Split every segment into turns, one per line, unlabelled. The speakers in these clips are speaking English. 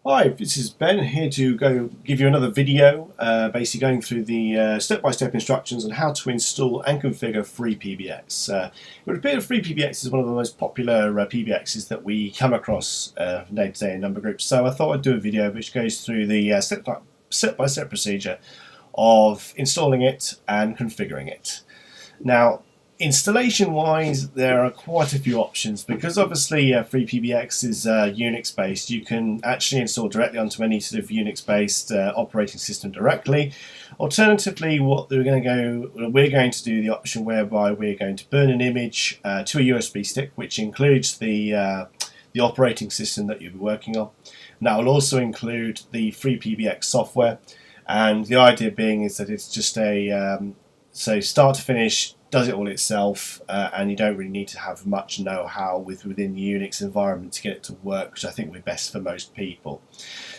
Hi, this is Ben here to go give you another video, basically going through the step-by-step instructions on how to install and configure FreePBX. It would appear that FreePBX is one of the most popular PBXs that we come across from day to day in Numbergroup, so I thought I'd do a video which goes through the step-by-step procedure of installing it and configuring it. Now, installation wise, there are quite a few options because obviously FreePBX is Unix based. You can actually install directly onto any sort of Unix based operating system directly. Alternatively, we're going to do the option whereby we're going to burn an image to a USB stick, which includes the operating system that you'll be working on. And that will also include the FreePBX software. And the idea being is that it's just a so start to finish, does it all itself, and you don't really need to have much know-how within the Unix environment to get it to work, which I think would be best for most people.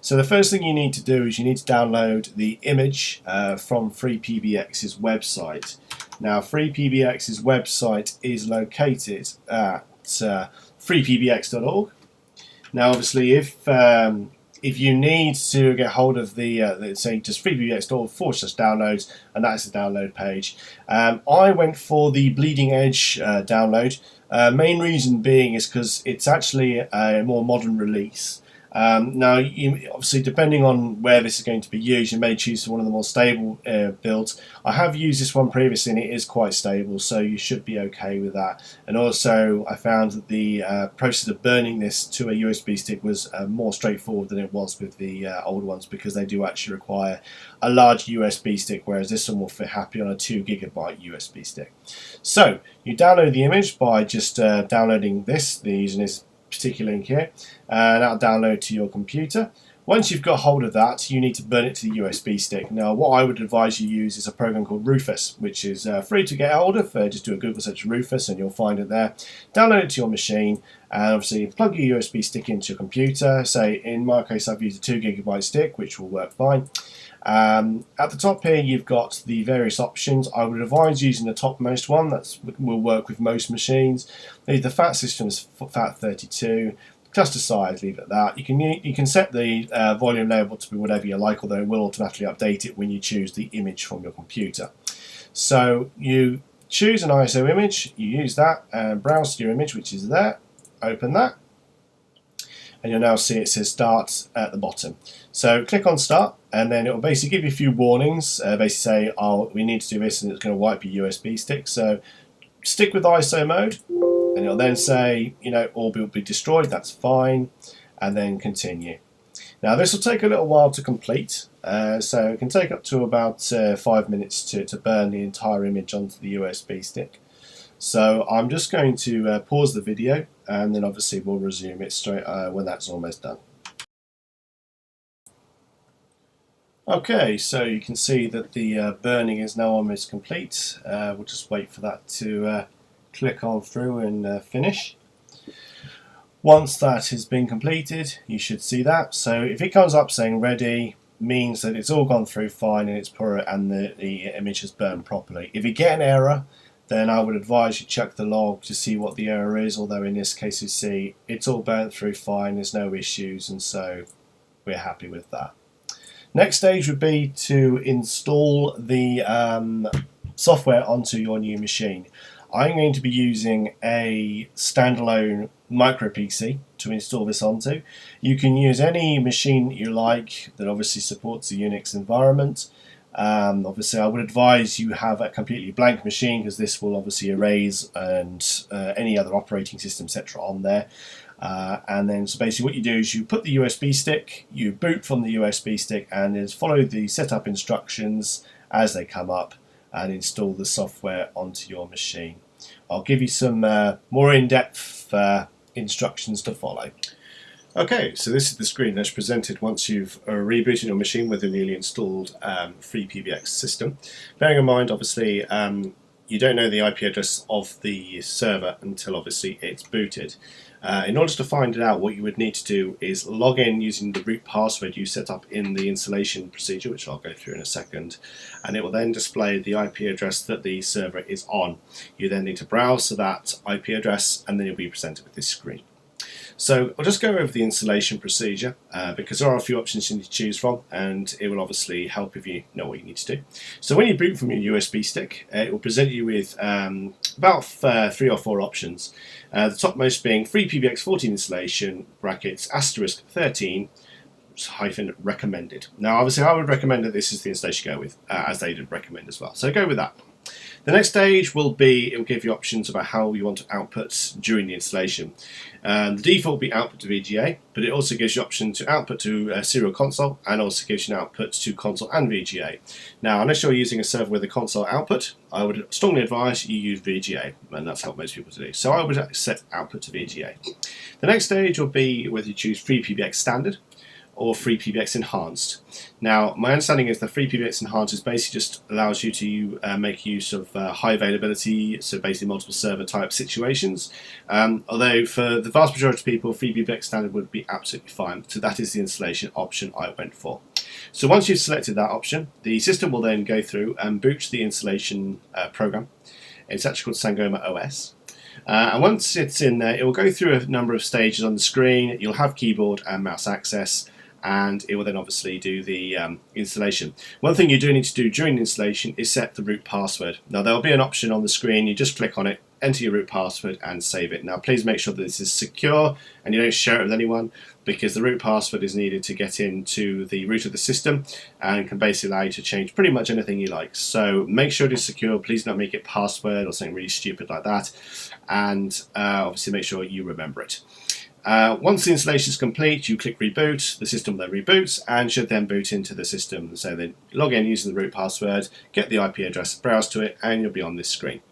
So the first thing you need to do is you need to download the image from FreePBX's website. Now, FreePBX's website is located at freepbx.org. Now, obviously, if you need to get hold of the say just freepbx.org/downloads, and that's the download page. I went for the bleeding edge download. Main reason being is because it's actually a more modern release. Now, obviously, depending on where this is going to be used, you may choose one of the more stable builds. I have used this one previously, and it is quite stable, so you should be okay with that. And also, I found that the process of burning this to a USB stick was more straightforward than it was with the old ones, because they do actually require a large USB stick, whereas this one will fit happy on a 2 GB USB stick. So, you download the image by just downloading using this particular link here, and that'll download to your computer. Once you've got hold of that, you need to burn it to the USB stick. Now, what I would advise you use is a program called Rufus, which is free to get hold of. Just do a Google search of Rufus and you'll find it there. Download it to your machine, and obviously plug your USB stick into your computer. Say, in my case, I've used a 2 GB stick, which will work fine. At the top here, you've got the various options. I would advise using the topmost one. That will work with most machines. The FAT system is FAT32. Cluster size, leave it at that. You can set the volume label to be whatever you like, although it will automatically update it when you choose the image from your computer. So you choose an ISO image, you use that, and browse to your image, which is there. Open that, and you'll now see it says start at the bottom. So click on start, and then it will basically give you a few warnings. Basically say, oh, we need to do this, and it's going to wipe your USB stick. So stick with ISO mode, and it'll then say, all will be destroyed. That's fine, and then continue. Now, this will take a little while to complete, so it can take up to about 5 minutes to burn the entire image onto the USB stick. So I'm just going to pause the video, and then obviously we'll resume it straight when that's almost done. Okay, so you can see that the burning is now almost complete. We'll just wait for that to click on through and finish. Once that has been completed, you should see that. So if it comes up saying ready, means that it's all gone through fine and it's pure, and the image has burned properly. If you get an error, then I would advise you check the log to see what the error is, although in this case you see it's all burnt through fine, there's no issues, and so we're happy with that. Next stage would be to install the software onto your new machine. I'm going to be using a standalone micro PC to install this onto. You can use any machine that you like that obviously supports the Unix environment. Obviously, I would advise you have a completely blank machine, because this will obviously erase and any other operating system, etc. on there. And then, so basically what you do is you put the USB stick, you boot from the USB stick, and then follow the setup instructions as they come up and install the software onto your machine. I'll give you some more in-depth instructions to follow. Okay, so this is the screen that's presented once you've rebooted your machine with a newly installed FreePBX system. Bearing in mind, obviously, you don't know the IP address of the server until obviously it's booted. In order to find it out, what you would need to do is log in using the root password you set up in the installation procedure, which I'll go through in a second, and it will then display the IP address that the server is on. You then need to browse to that IP address, and then you'll be presented with this screen. So I'll just go over the installation procedure because there are a few options you need to choose from, and it will obviously help if you know what you need to do. So when you boot from your USB stick, it will present you with about 3 or 4 options. The topmost being FreePBX 14 installation brackets *13 hyphen recommended. Now obviously I would recommend that this is the installation you go with, as they did recommend as well. So go with that. The next stage will be, it will give you options about how you want to output during the installation. The default will be output to VGA, but it also gives you option to output to serial console, and also gives you an output to console and VGA. Now, unless you're using a server with a console output, I would strongly advise you use VGA, and that's what most people do. So I would set output to VGA. The next stage will be whether you choose FreePBX Standard or FreePBX Enhanced. Now, my understanding is that FreePBX Enhanced is basically just allows you to make use of high availability, so basically multiple server type situations. Although for the vast majority of people, FreePBX Standard would be absolutely fine. So that is the installation option I went for. So once you've selected that option, the system will then go through and boot the installation program. It's actually called Sangoma OS. And once it's in there, it will go through a number of stages on the screen. You'll have keyboard and mouse access, and it will then obviously do the installation. One thing you do need to do during the installation is set the root password. Now there will be an option on the screen, you just click on it, enter your root password and save it. Now please make sure that this is secure and you don't share it with anyone, because the root password is needed to get into the root of the system and can basically allow you to change pretty much anything you like. So make sure it is secure, please don't make it password or something really stupid like that, and obviously make sure you remember it. Once the installation is complete, you click reboot, the system then reboots and should then boot into the system. So then log in using the root password, get the IP address, browse to it, and you'll be on this screen.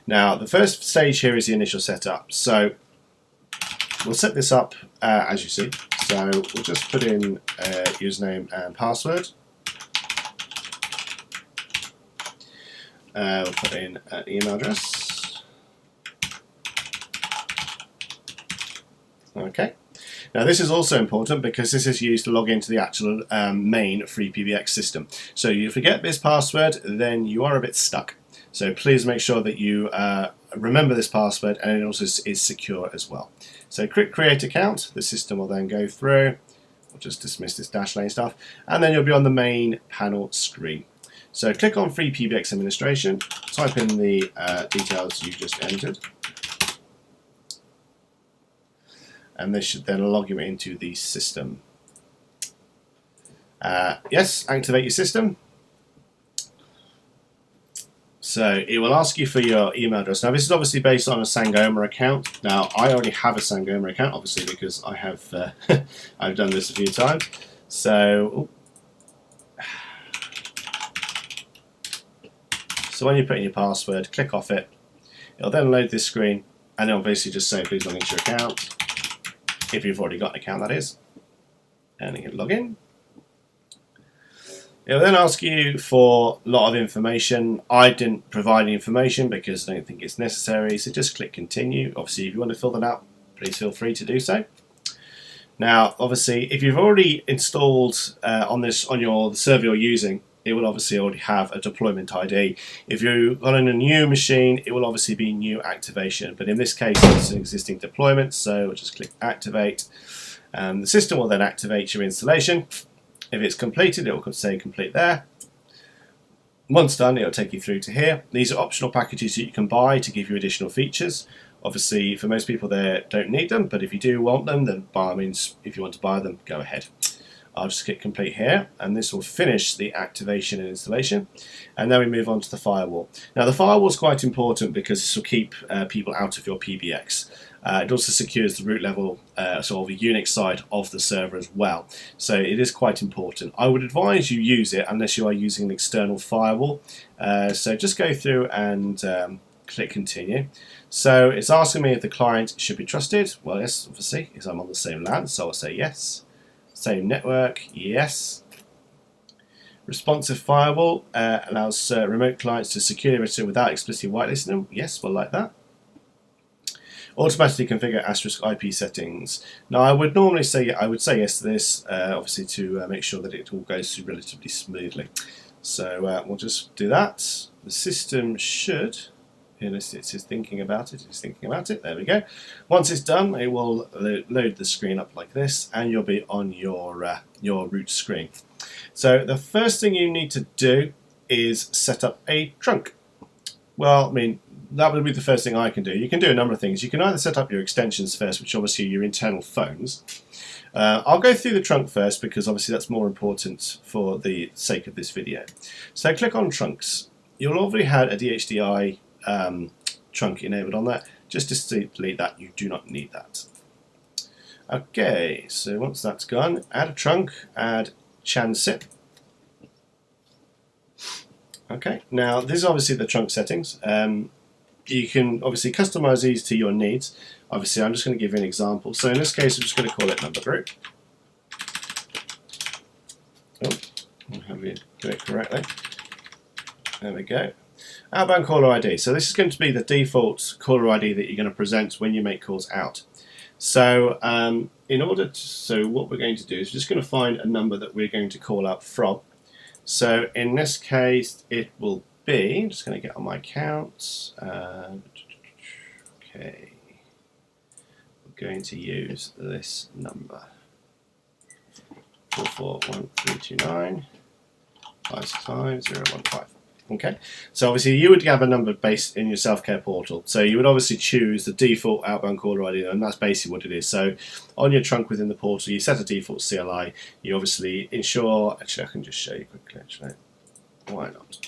Now the first stage here is the initial setup. So we'll set this up as you see. So we'll just put in username and password. We'll put in an email address. Okay. Now this is also important because this is used to log into the actual main FreePBX system. So you forget this password, then you are a bit stuck. So please make sure that you remember this password, and it also is secure as well. So click create account, the system will then go through. We'll just dismiss this dash lane stuff, and then you'll be on the main panel screen. So click on FreePBX administration, type in the details you just entered, and this should then log you into the system. Yes, activate your system. So it will ask you for your email address. Now this is obviously based on a Sangoma account. Now I already have a Sangoma account, obviously, because I have I've done this a few times. So when you put in your password, click off it. It'll then load this screen, and it'll basically just say please log into your account. If you've already got an account, that is. And you can log in. It will then ask you for a lot of information. I didn't provide any information because I don't think it's necessary, so just click continue. Obviously, if you want to fill that out, please feel free to do so. Now, obviously, if you've already installed the server you're using, it will obviously already have a deployment ID. If you're on a new machine, it will obviously be new activation, but in this case it's an existing deployment, so we'll just click activate. The system will then activate your installation. If it's completed, it will say complete there. Once done, it will take you through to here. These are optional packages that you can buy to give you additional features. Obviously, for most people they don't need them, but if you do want them, then by all means, if you want to buy them, go ahead. I'll just click complete here, and this will finish the activation and installation. And then we move on to the firewall. Now the firewall is quite important because this will keep people out of your PBX. It also secures the root level, sort of the Unix side of the server as well. So it is quite important. I would advise you use it unless you are using an external firewall. So just go through and click continue. So it's asking me if the client should be trusted. Well, yes, obviously, because I'm on the same LAN, so I'll say yes. Same network, yes. Responsive firewall allows remote clients to securely register without explicitly whitelisting them. Yes, we'll like that. Automatically configure *IP settings. Now I would normally say yes to this, obviously to make sure that it all goes through relatively smoothly. So we'll just do that. The system should, It's thinking about it. It's thinking about it. There we go. Once it's done, it will load the screen up like this, and you'll be on your root screen. So the first thing you need to do is set up a trunk. Well, I mean, that would be the first thing I can do. You can do a number of things. You can either set up your extensions first, which obviously are your internal phones. I'll go through the trunk first because obviously that's more important for the sake of this video. So click on trunks. You'll already had a DHDI trunk enabled on that. Just to delete that, you do not need that. Okay, so once that's gone, add a trunk, add ChanSIP. Okay, now this is obviously the trunk settings. You can obviously customize these to your needs. Obviously, I'm just going to give you an example. So in this case, I'm just going to call it Numbergroup. Oh, I'll have you do it correctly. There we go. Outbound caller ID. So this is going to be the default caller ID that you're going to present when you make calls out. So so what we're going to do is we're just going to find a number that we're going to call out from. So in this case, it will be, I'm just going to get on my account. Okay, we're going to use this number 441329 565 015. Okay, so obviously you would have a number based in your self-care portal. So you would obviously choose the default outbound caller ID, and that's basically what it is. So on your trunk within the portal, you set a default CLI. You obviously ensure. Actually, I can just show you quickly. Actually, why not?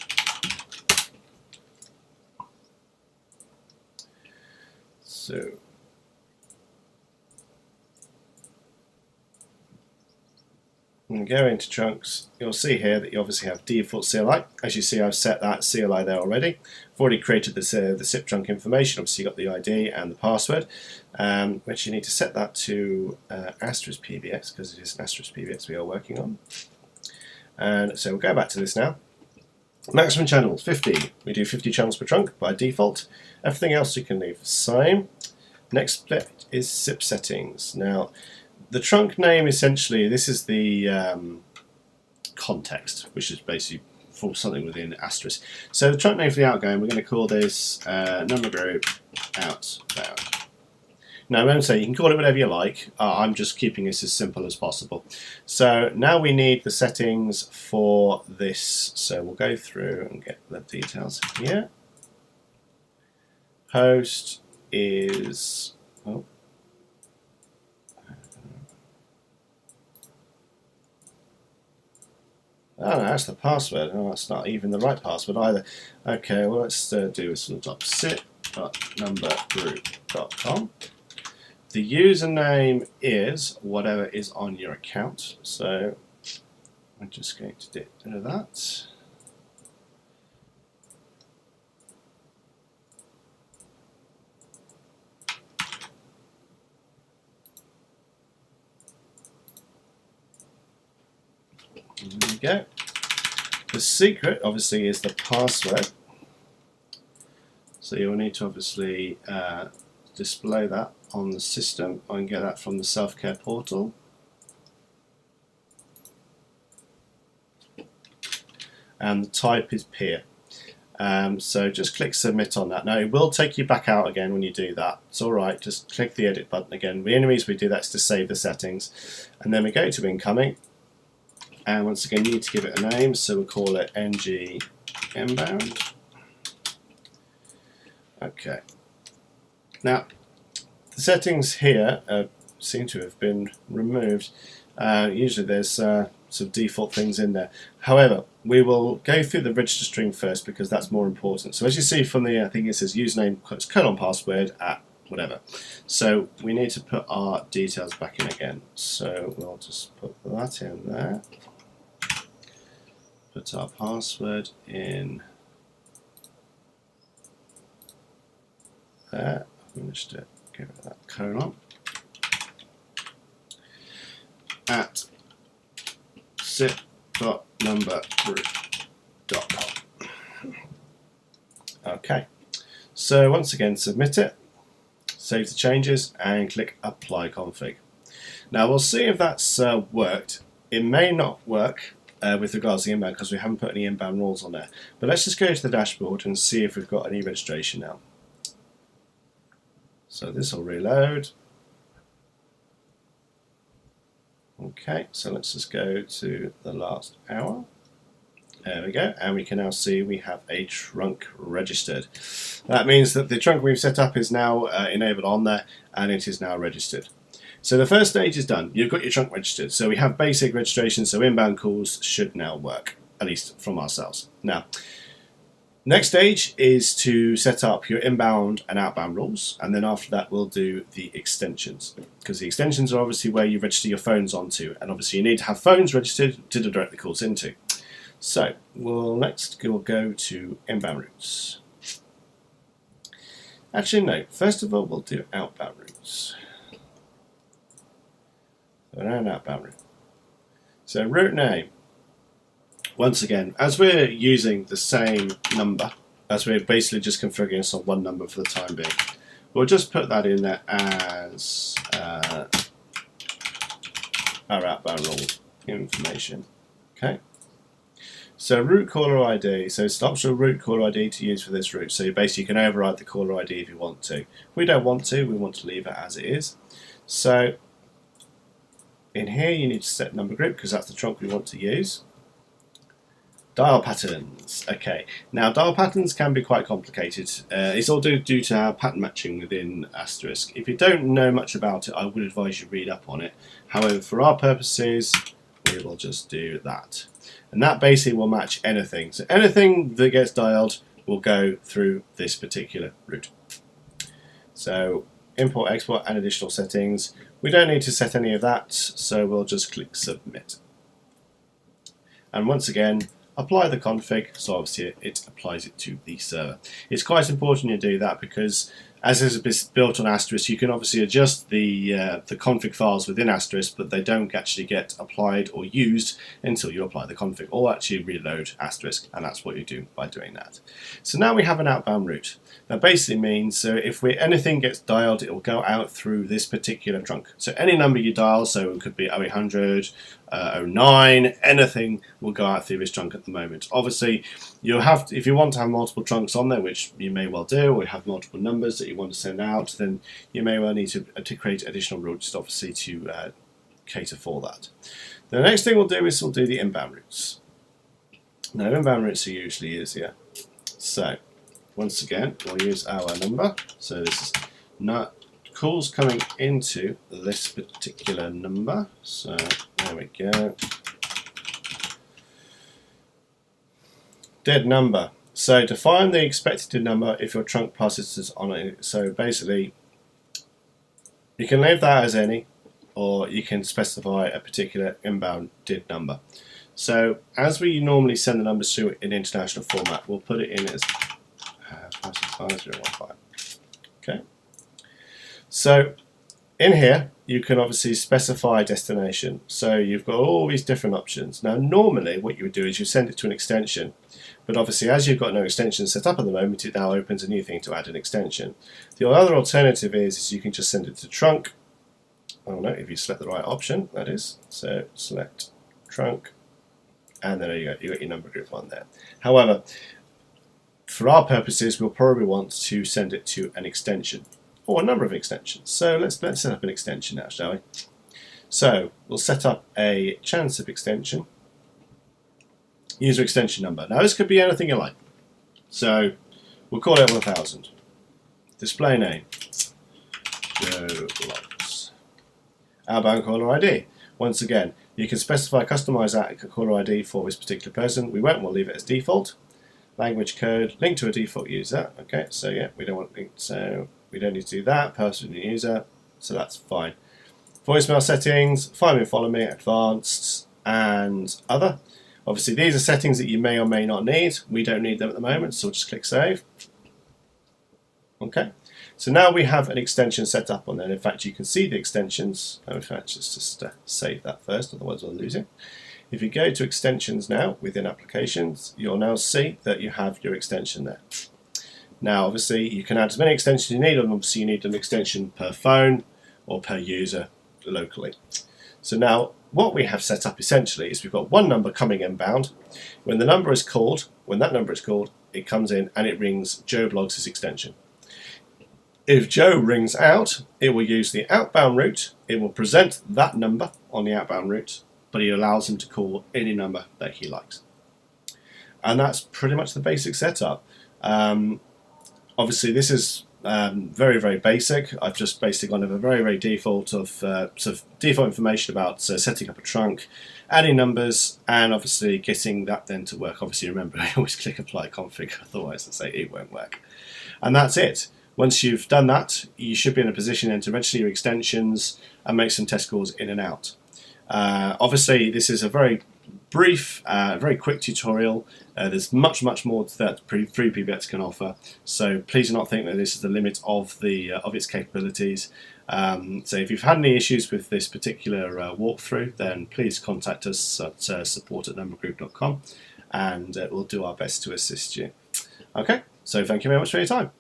So. And go into trunks, you'll see here that you obviously have default CLI. As you see, I've set that CLI there already. I've already created the SIP trunk information. Obviously, you've got the ID and the password, which you need to set that to *PBX because it is an *PBX we are working on. And so we'll go back to this now. Maximum channels 50. We do 50 channels per trunk by default. Everything else you can leave the same. Next bit is SIP settings. Now, the trunk name, essentially, this is the context, which is basically for something within asterisk. So the trunk name for the outgoing, we're going to call this Numbergroup outbound. Now, I'm saying you can call it whatever you like. I'm just keeping this as simple as possible. So now we need the settings for this. So we'll go through and get the details here. Host is... Oh. Oh, no, that's the password. Oh, that's not even the right password either. Okay, well, let's do this on the top. sit.numbergroup.com. The username is whatever is on your account. So I'm just going to do that. There we go. The secret, obviously, is the password. So you'll need to obviously display that on the system. I can get that from the self-care portal. And the type is peer. So just click submit on that. Now it will take you back out again when you do that. It's alright, just click the edit button again. The only reason we do that is to save the settings. And then we go to incoming. And once again, you need to give it a name, so we'll call it NG Inbound. Okay. Now, the settings here seem to have been removed. Usually there's some default things in there. However, we will go through the register string first because that's more important. So as you see from the, I think it says username, colon password at whatever. So we need to put our details back in again. So we'll just put that in there. Put our password in there. I'm just to give it that colon at sit.numbergroup.com. Okay, so once again, submit it, save the changes, and click Apply Config. Now we'll see if that's worked. It may not work. with regards to the inbound because we haven't put any inbound rules on there. But let's just go to the dashboard and see if we've got any registration now. So this will reload. Okay, so let's just go to the last hour. There we go, and we can now see we have a trunk registered. That means that the trunk we've set up is now enabled on there, and it is now registered. So the first stage is done. You've got your trunk registered. So we have basic registration, so inbound calls should now work, at least from ourselves. Now, next stage is to set up your inbound and outbound rules, and then after that we'll do the extensions, because the extensions are obviously where you register your phones onto, and obviously you need to have phones registered to direct the calls into. So we'll go to inbound routes. Actually no, first of all we'll do outbound routes. So an outbound route. So route name. Once again, as we're using the same number, as we're basically just configuring this on one number for the time being, we'll just put that in there as our outbound rule information. Okay. So route caller ID. So it's an optional route caller ID to use for this route. So you basically can override the caller ID if you want to. If we don't want to, we want to leave it as it is. So in here you need to set number group because that's the trunk we want to use. Dial patterns. Okay, now dial patterns can be quite complicated. It's all due to our pattern matching within Asterisk. If you don't know much about it, I would advise you read up on it. However, for our purposes, we will just do that. And that basically will match anything. So anything that gets dialed will go through this particular route. So import, export, and additional settings. We don't need to set any of that, so we'll just click submit. And once again, apply the config, so obviously it applies it to the server. It's quite important you do that because as this is built on Asterisk, you can obviously adjust the config files within Asterisk, but they don't actually get applied or used until you apply the config, or actually reload Asterisk, and that's what you do by doing that. So now we have an outbound route. That basically means so if anything gets dialed, it will go out through this particular trunk. So any number you dial, so it could be 0800, 09, anything will go out through this trunk at the moment. Obviously, you'll have to, if you want to have multiple trunks on there, which you may well do, or you have multiple numbers that you want to send out, then you may well need to create additional routes, obviously, to cater for that. The next thing we'll do is we'll do the inbound routes. Now, inbound routes are usually easier. So, once again, we'll use our number. So this is not calls coming into this particular number. So there we go. Dead number. So define the expected number if your trunk passes on it. So basically, you can leave that as any, or you can specify a particular inbound DID number. So as we normally send the numbers through in international format, we'll put it in as 565.015. Okay. So in here, you can obviously specify a destination. So you've got all these different options. Now, normally what you would do is you send it to an extension. But obviously, as you've got no extension set up at the moment, it now opens a new thing to add an extension. The other alternative is you can just send it to trunk. Oh no, if you select the right option, that is. So select trunk, and then there you go. You got your number group on there. However, for our purposes, we'll probably want to send it to an extension or a number of extensions. So let's set up an extension now, shall we? So we'll set up a chance of extension. User extension number. Now this could be anything you like. So we'll call it 1000. Display name. Joe Logs. Outbound caller ID. Once again, you can specify customize that caller ID for this particular person. We won't. We'll leave it as default. Language code. Link to a default user. Okay. So yeah, we don't want link. So we don't need to do that. Person and user. So that's fine. Voicemail settings. Find me, follow me, advanced, and other. Obviously, these are settings that you may or may not need. We don't need them at the moment, so we'll just click Save. Okay, so now we have an extension set up on there. In fact, you can see the extensions. In fact, let's just save that first, otherwise we'll lose it. If you go to extensions now, within applications, you'll now see that you have your extension there. Now, obviously, you can add as many extensions as you need, and obviously you need an extension per phone or per user locally. So now what we have set up essentially is we've got one number coming inbound. When the number is called, it comes in and it rings Joe Bloggs' extension. If Joe rings out, it will use the outbound route. It will present that number on the outbound route, but it allows him to call any number that he likes. And that's pretty much the basic setup. Obviously, this is very, very basic. I've just basically gone over very default of sort of default information about setting up a trunk, adding numbers, and obviously getting that then to work. Obviously, remember, I always click apply config, otherwise I say it won't work. And that's it. Once you've done that, you should be in a position then to register your extensions and make some test calls in and out. Obviously, this is a very brief, very quick tutorial. There's much more that FreePBX can offer, so please do not think that this is the limit of its capabilities. So if you've had any issues with this particular walkthrough, then please contact us at support@numbergroup.com, and we'll do our best to assist you. Okay, so thank you very much for your time.